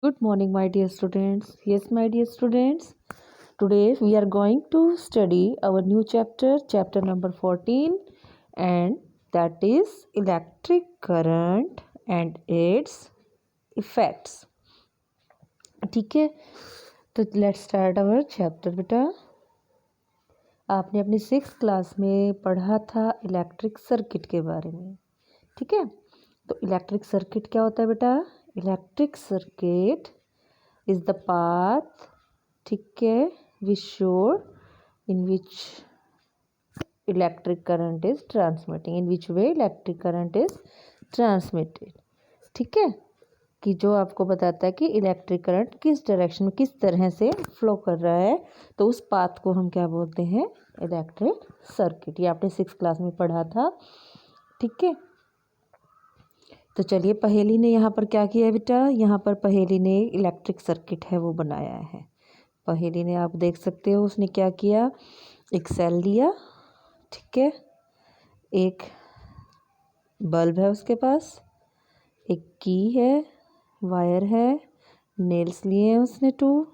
Good morning, my dear students. Yes, my dear students. Today we are going to study our new chapter, chapter number 14, and that is electric current and its effects. ठीक है, तो let's start our chapter बेटा. आपने अपनी 6th class में पढ़ा था electric circuit के बारे में. ठीक है, तो इलेक्ट्रिक सर्किट क्या होता है बेटा? Electric circuit is the path, ठीक है, which show in which electric current is transmitting, in which way electric current is transmitted. ठीक है, कि जो आपको बताता है कि इलेक्ट्रिक करंट किस डायरेक्शन में किस तरह से फ्लो कर रहा है, तो उस पाथ को हम क्या बोलते हैं? Electric circuit. ये आपने 6th क्लास में पढ़ा था. ठीक है, तो चलिए, पहेली ने यहाँ पर क्या किया है बेटा? यहाँ पर पहेली ने इलेक्ट्रिक सर्किट है वो बनाया है. पहेली ने आप देख सकते हो उसने क्या किया. एक सेल लिया, ठीक है, एक बल्ब है उसके पास, एक की है, वायर है, नेल्स लिए हैं उसने 2,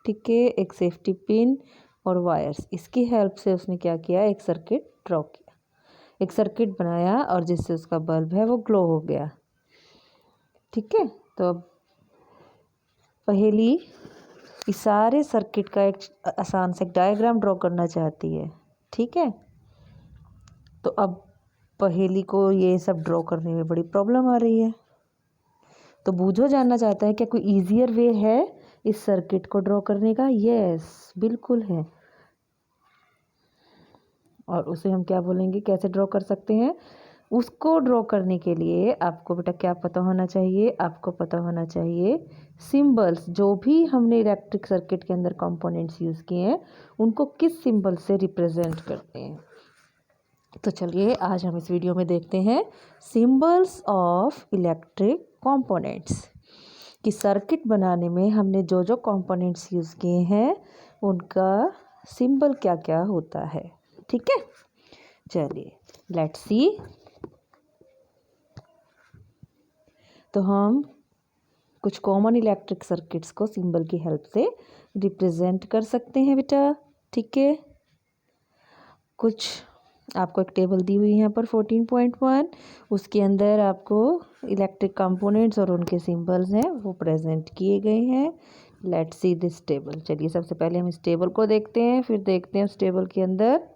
ठीक है, एक सेफ्टी पिन और वायर्स. इसकी हेल्प से उसने क्या किया? एक सर्किट ड्रॉ किया, एक सर्किट बनाया और जिससे उसका बल्ब है वो ग्लो हो गया. ठीक है, तो अब पहेली इस सारे सर्किट का एक आसान से डायग्राम ड्रॉ करना चाहती है. ठीक है, तो अब पहेली को ये सब ड्रॉ करने में बड़ी प्रॉब्लम आ रही है. तो बूझो जानना चाहता है क्या कोई ईजियर वे है इस सर्किट को ड्रॉ करने का? यस, बिल्कुल है. और उसे हम क्या बोलेंगे, कैसे ड्रॉ कर सकते हैं? उसको ड्रॉ करने के लिए आपको बेटा क्या पता होना चाहिए? आपको पता होना चाहिए सिंबल्स. जो भी हमने इलेक्ट्रिक सर्किट के अंदर कंपोनेंट्स यूज़ किए हैं उनको किस सिंबल से रिप्रेजेंट करते हैं. तो चलिए, आज हम इस वीडियो में देखते हैं सिंबल्स ऑफ इलेक्ट्रिक कंपोनेंट्स. कि सर्किट बनाने में हमने जो जो कंपोनेंट्स यूज़ किए हैं उनका सिंबल क्या क्या होता है. ठीक है, चलिए लेट्स सी. तो हम कुछ कॉमन इलेक्ट्रिक सर्किट्स को सिंबल की हेल्प से रिप्रेजेंट कर सकते हैं बेटा. ठीक है, कुछ आपको एक टेबल दी हुई है यहाँ पर 14.1. उसके अंदर आपको इलेक्ट्रिक कंपोनेंट्स और उनके सिंबल्स हैं वो प्रेजेंट किए गए हैं. Let's see this table. चलिए, सबसे पहले हम इस टेबल को देखते हैं, फिर देखते हैं उस टेबल के अंदर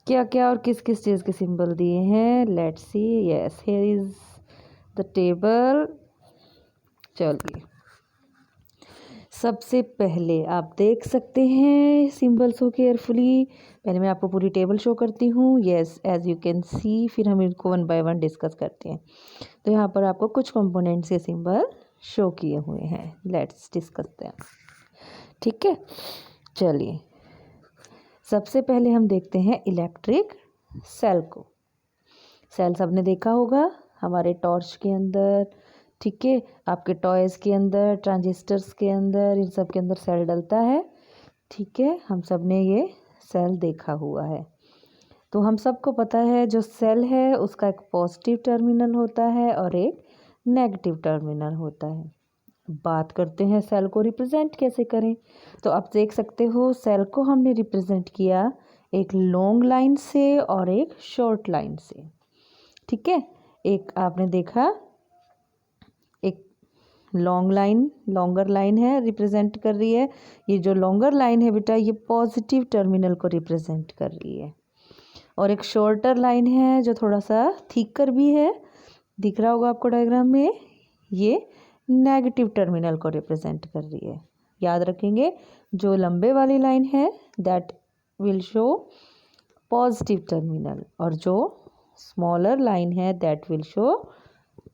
क्या क्या और किस किस चीज़ के सिंबल दिए हैं. Let's see. Yes, here is the table. चलिए, सबसे पहले आप देख सकते हैं सिंबल्स को केयरफुली. पहले मैं आपको पूरी टेबल शो करती हूँ. Yes, as you can see. फिर हम इनको 1 बाय 1 डिस्कस करते हैं. तो यहाँ पर आपको कुछ कंपोनेंट्स के सिंबल शो किए हुए हैं. Let's discuss them. ठीक है, चलिए, सबसे पहले हम देखते हैं इलेक्ट्रिक सेल को. सेल सबने देखा होगा हमारे टॉर्च के अंदर, ठीक है, आपके टॉयज़ के अंदर, ट्रांजिस्टर्स के अंदर, इन सब के अंदर सेल डलता है. ठीक है, हम सब ने ये सेल देखा हुआ है. तो हम सबको पता है जो सेल है उसका एक पॉजिटिव टर्मिनल होता है और एक नेगेटिव टर्मिनल होता है. बात करते हैं सेल को रिप्रेजेंट कैसे करें. तो आप देख सकते हो सेल को हमने रिप्रेजेंट किया एक लॉन्ग लाइन से और एक शॉर्ट लाइन से. ठीक है, एक आपने देखा एक लॉन्गर लाइन है रिप्रेजेंट कर रही है. ये जो लॉन्गर लाइन है बेटा ये पॉजिटिव टर्मिनल को रिप्रेजेंट कर रही है. और एक शॉर्टर लाइन है जो थोड़ा सा थिकर भी है, दिख रहा होगा आपको डायग्राम में, ये नेगेटिव टर्मिनल को रिप्रेजेंट कर रही है. याद रखेंगे, जो लंबे वाली लाइन है that will show positive terminal और जो स्मॉलर लाइन है that will show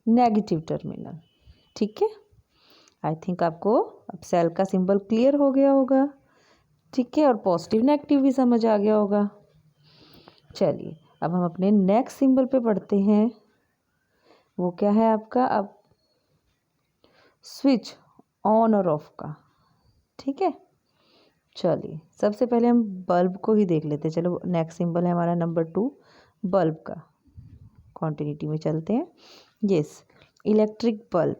negative terminal. ठीक है, आई थिंक आपको अब सेल का सिंबल क्लियर हो गया होगा. ठीक है, और पॉजिटिव नेगेटिव भी समझ आ गया होगा. चलिए, अब हम अपने नेक्स्ट सिंबल पे पढ़ते हैं. वो क्या है आपका? अब स्विच ऑन और ऑफ का. ठीक है, चलिए सबसे पहले हम बल्ब को ही देख लेते हैं. चलो, नेक्स्ट सिंबल है हमारा नंबर 2, बल्ब का. कॉन्टिन्यूटी में चलते हैं. Yes, electric bulb.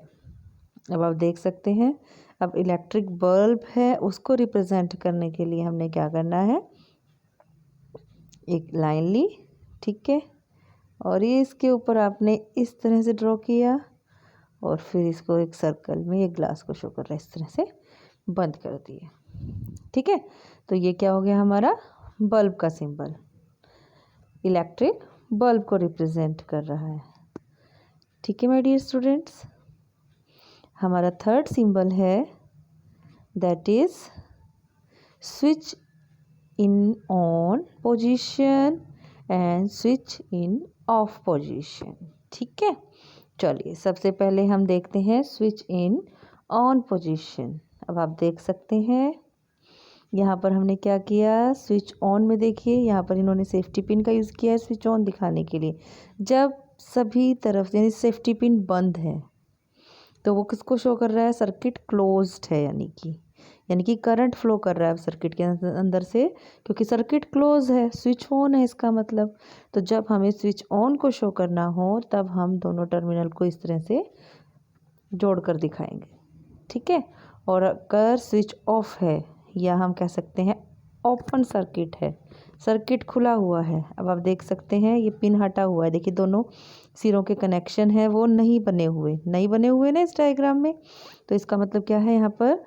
अब आप देख सकते हैं, अब इलेक्ट्रिक बल्ब है उसको रिप्रेजेंट करने के लिए हमने क्या करना है, एक लाइन ली, ठीक है, और ये इसके ऊपर आपने इस तरह से ड्रॉ किया और फिर इसको एक सर्कल में, ये ग्लास को शो कर रहा है, इस तरह से बंद कर दिया, ठीक है। तो ये क्या हो गया हमारा बल्ब का सिंबल, इलेक्ट्रिक बल्ब को रिप्रेजेंट कर रहा है, ठीक है माय डियर स्टूडेंट्स। हमारा थर्ड सिंबल है that is switch in on position and switch in of position, ठीक है। चलिए सबसे पहले हम देखते हैं स्विच इन ऑन पोजीशन। अब आप देख सकते हैं यहाँ पर हमने क्या किया, स्विच ऑन में देखिए यहाँ पर इन्होंने सेफ्टी पिन का यूज़ किया है स्विच ऑन दिखाने के लिए। जब सभी तरफ यानी सेफ्टी पिन बंद है तो वो किसको शो कर रहा है, सर्किट क्लोज्ड है, यानी कि करंट फ्लो कर रहा है सर्किट के अंदर से, क्योंकि सर्किट क्लोज है, स्विच ऑन है इसका मतलब। तो जब हमें स्विच ऑन को शो करना हो तब हम दोनों टर्मिनल को इस तरह से जोड़ कर दिखाएंगे, ठीक है। और अगर स्विच ऑफ है या हम कह सकते हैं ओपन सर्किट है, सर्किट खुला हुआ है, अब आप देख सकते हैं ये पिन हटा हुआ है, देखिए दोनों सिरों के कनेक्शन है वो नहीं बने हुए ना इस डायग्राम में। तो इसका मतलब क्या है, यहाँ पर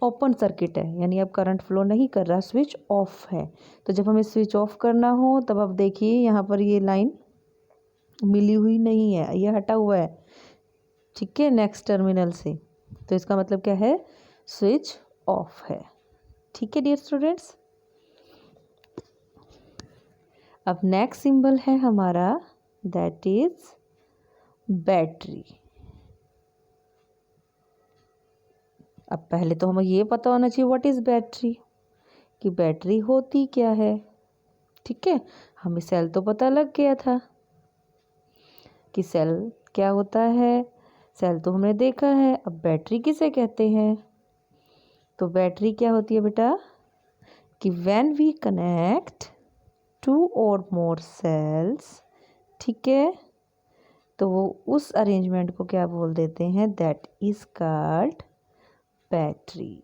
ओपन सर्किट है, यानी अब करंट फ्लो नहीं कर रहा, स्विच ऑफ है। तो जब हमें स्विच ऑफ करना हो तब आप देखिए यहाँ पर ये लाइन मिली हुई नहीं है, ये हटा हुआ है, ठीक है, नेक्स्ट टर्मिनल से। तो इसका मतलब क्या है, स्विच ऑफ है, ठीक है डियर स्टूडेंट्स। अब नेक्स्ट सिंबल है हमारा दैट इज बैटरी। अब पहले तो हमें ये पता होना चाहिए व्हाट इज़ बैटरी, कि बैटरी होती क्या है, ठीक है। हमें सेल तो पता लग गया था कि सेल क्या होता है, सेल तो हमने देखा है। अब बैटरी किसे कहते हैं, तो बैटरी क्या होती है बेटा, कि व्हेन वी कनेक्ट 2 और मोर सेल्स, ठीक है, तो वो उस अरेंजमेंट को क्या बोल देते हैं, दैट इज कॉल्ड बैटरी,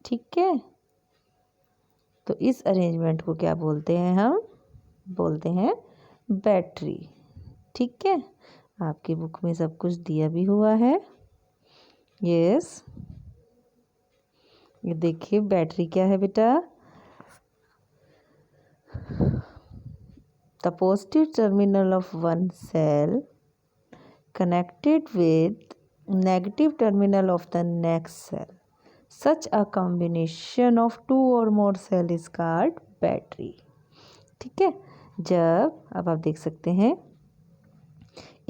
ठीक है। तो इस अरेंजमेंट को क्या बोलते हैं, हम बोलते हैं बैटरी, ठीक है। आपकी बुक में सब कुछ दिया भी हुआ है, यस। ये देखिए बैटरी क्या है बेटा, the positive terminal of one cell connected with negative terminal of the next cell. Such a combination of 2 or more cell is called battery, ठीक है। अब आप देख सकते हैं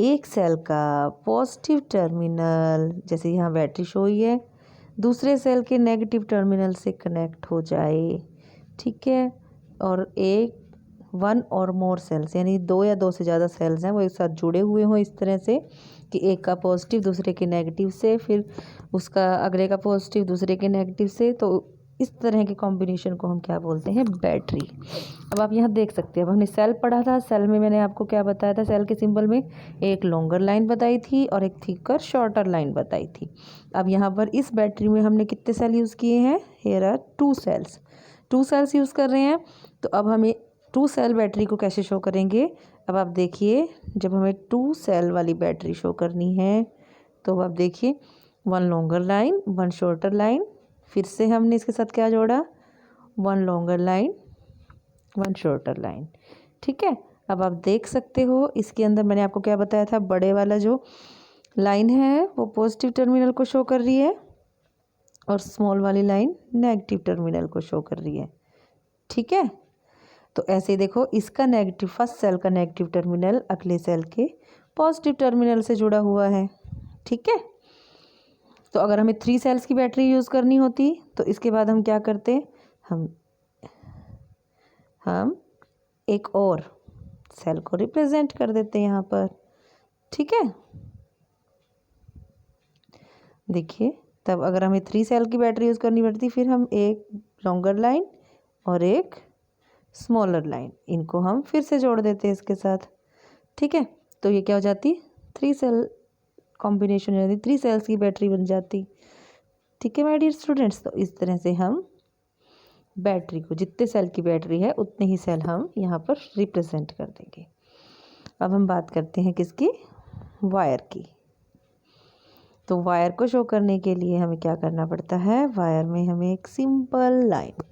एक सेल का पॉजिटिव टर्मिनल, जैसे यहाँ बैटरी शो हुई है, दूसरे सेल के नेगेटिव टर्मिनल से कनेक्ट हो जाए, ठीक है, और एक 1 और मोर सेल्स यानी 2 या 2 से ज़्यादा सेल्स हैं वो एक साथ जुड़े हुए हों इस तरह से कि एक का पॉजिटिव दूसरे के नेगेटिव से, फिर उसका अगले का पॉजिटिव दूसरे के नेगेटिव से, तो इस तरह के कॉम्बिनेशन को हम क्या बोलते हैं, बैटरी। अब आप यहाँ देख सकते हैं, अब हमने सेल पढ़ा था, सेल में मैंने आपको क्या बताया था, सेल के सिंबल में एक लॉन्गर लाइन बताई थी और एक थिकर शॉर्टर लाइन बताई थी। अब यहाँ पर इस बैटरी में हमने कितने सेल यूज़ किए हैं, here are 2 cells, 2 cells use कर रहे हैं। तो अब हमें 2 सेल बैटरी को कैसे शो करेंगे, अब आप देखिए जब हमें 2 सेल वाली बैटरी शो करनी है तो अब आप देखिए 1 लॉन्गर लाइन 1 शॉर्टर लाइन, फिर से हमने इसके साथ क्या जोड़ा, 1 लॉन्गर लाइन 1 शॉर्टर लाइन, ठीक है। अब आप देख सकते हो इसके अंदर मैंने आपको क्या बताया था, बड़े वाला जो लाइन है वो पॉजिटिव टर्मिनल को शो कर रही है और स्मॉल वाली लाइन नेगेटिव टर्मिनल को शो कर रही है, ठीक है। तो ऐसे देखो इसका नेगेटिव, फर्स्ट सेल का नेगेटिव टर्मिनल अगले सेल के पॉजिटिव टर्मिनल से जुड़ा हुआ है, ठीक है। तो अगर हमें 3 सेल्स की बैटरी यूज़ करनी होती तो इसके बाद हम क्या करते, हम एक और सेल को रिप्रेजेंट कर देते हैं यहाँ पर, ठीक है। देखिए तब अगर हमें 3 सेल की बैटरी यूज़ करनी पड़ती, फिर हम एक लॉन्गर लाइन और एक स्मॉलर लाइन, इनको हम फिर से जोड़ देते हैं इसके साथ, ठीक है। तो ये क्या हो जाती, 3 सेल कॉम्बिनेशन यानी 3 सेल्स की बैटरी बन जाती। ठीक है माय डियर स्टूडेंट्स, तो इस तरह से हम बैटरी को, जितने सेल की बैटरी है उतने ही सेल हम यहाँ पर रिप्रेजेंट कर देंगे। अब हम बात करते हैं किसकी, वायर की। तो वायर को शो करने के लिए हमें क्या करना पड़ता है, वायर में हमें एक सिंपल लाइन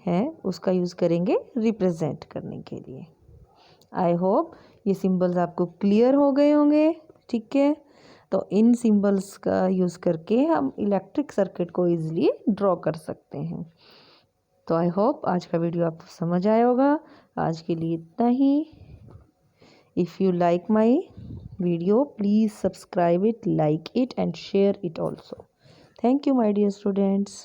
है उसका यूज़ करेंगे रिप्रेजेंट करने के लिए। आई होप ये सिंबल्स आपको क्लियर हो गए होंगे। ठीक है, तो इन सिंबल्स का यूज़ करके हम इलेक्ट्रिक सर्किट को ईजिली ड्रॉ कर सकते हैं। तो आई होप आज का वीडियो आपको समझ आया होगा। आज के लिए इतना ही। If you like my video please subscribe it, like it and share it also. Thank you my dear students.